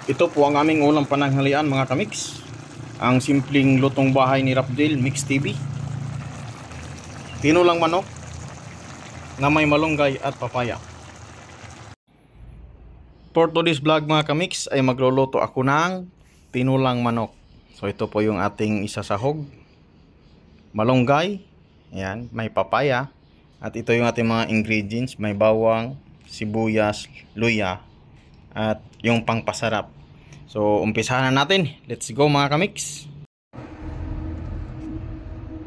Ito po ang aming unang pananghalian mga kamix. Ang simpleng lutong bahay ni Rapdale Mix TV. Tinulang manok na may malunggay at papaya. For today's vlog mga kamix ay magluluto ako ng tinulang manok. So ito po yung ating isasahog. Malunggay, ayan, may papaya. At ito yung ating mga ingredients. May bawang, sibuyas, luya at yung pangpasarap. So umpisahan na natin. Let's go mga kamix.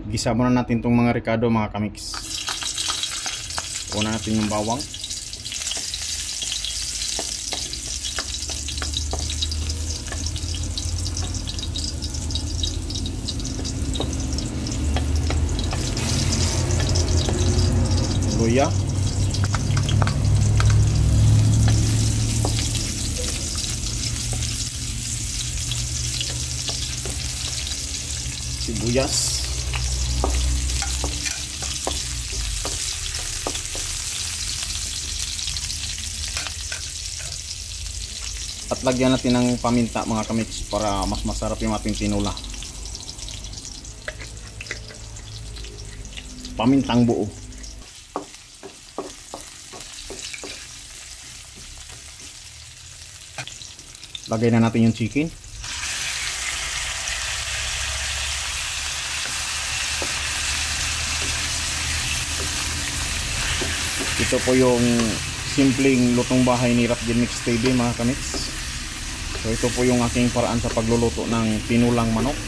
Gisa muna natin itong mga ricado mga kamix. Una natin yung bawang. Luya. Sibuyas. At lagyan natin ng paminta mga kamix para mas masarap yung ating tinula. Pamintang buo. Lagay na natin yung chicken. Ito po yung simpleng lutong bahay ni Rapdale Mix TV mga kamix. So ito po yung aking paraan sa pagluluto ng tinulang manok.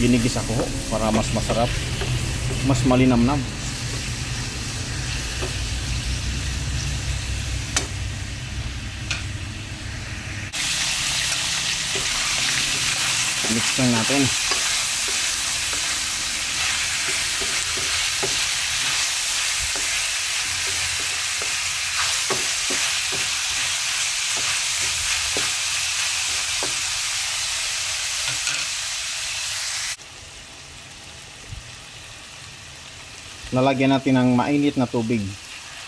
Ginigisa ko para mas masarap, mas malinamnam. Mix lang natin. Lalagyan natin ng mainit na tubig.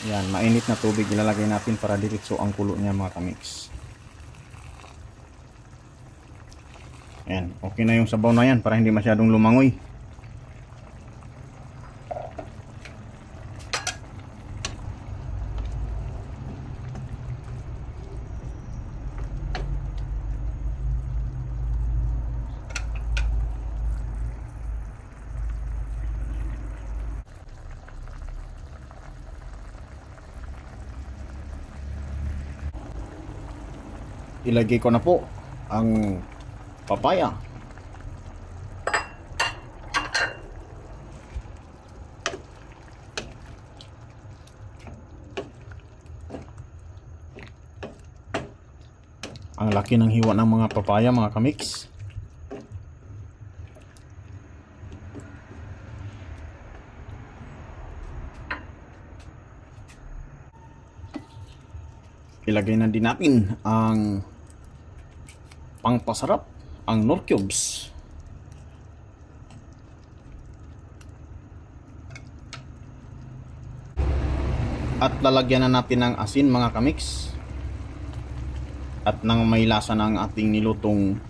Yan, mainit na tubig ilalagay natin para diretso ang kulo niya mga kamix. Yan, okay na yung sabaw na yan para hindi masyadong lumangoy. Ilagay ko na po ang papaya. Ang laki ng hiwa ng mga papaya mga kamix. Ilagay na din natin ang pangpasarap, ang Knorr cubes. At lalagyan na natin ng asin mga kamix. At nang may lasa ng ating nilutong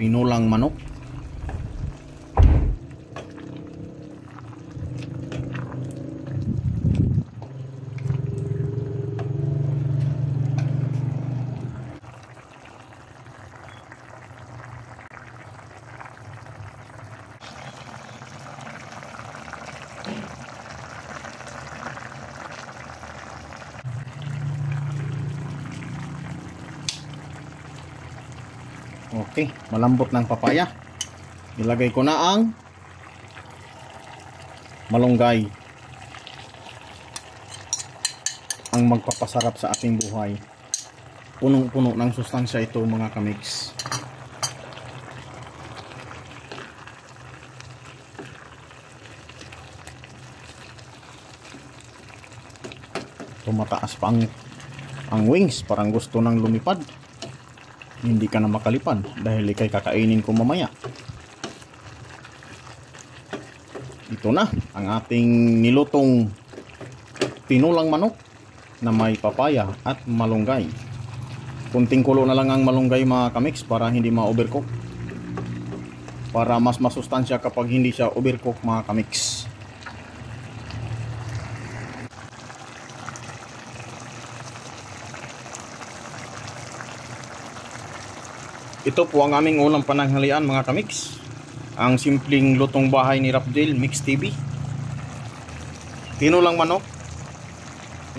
tinulang manok. Okay, malambot ng papaya. Ilagay ko na ang malunggay. Ang magpapasarap sa ating buhay. Punong-puno ng sustansya ito mga kamix. Tumataas pa ang wings, parang gusto nang lumipad. Hindi ka na makalipad dahil ikay kakainin ko mamaya. Ito na ang ating nilutong tinulang manok na may papaya at malunggay. Kunting kulo na lang ang malunggay mga kamix para hindi ma-overcook. Para mas masustansya kapag hindi siya overcook mga kamix. Ito po ang aming ulam pananghalian mga kamix. Ang simpleng lutong bahay ni Rapdale Mix TV. Tinulang manok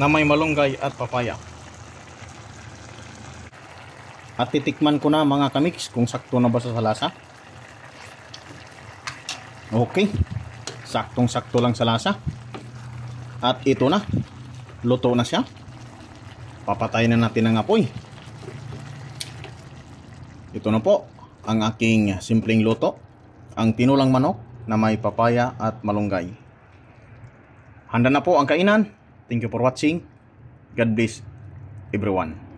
na may malunggay at papaya. At titikman ko na mga kamix kung sakto na ba sa lasa. Okay, saktong sakto lang sa lasa. At ito na, luto na siya. Papatayin na natin ang apoy. Ito na po ang aking simpleng luto, ang tinulang manok na may papaya at malunggay. Handa na po ang kainan. Thank you for watching. God bless everyone.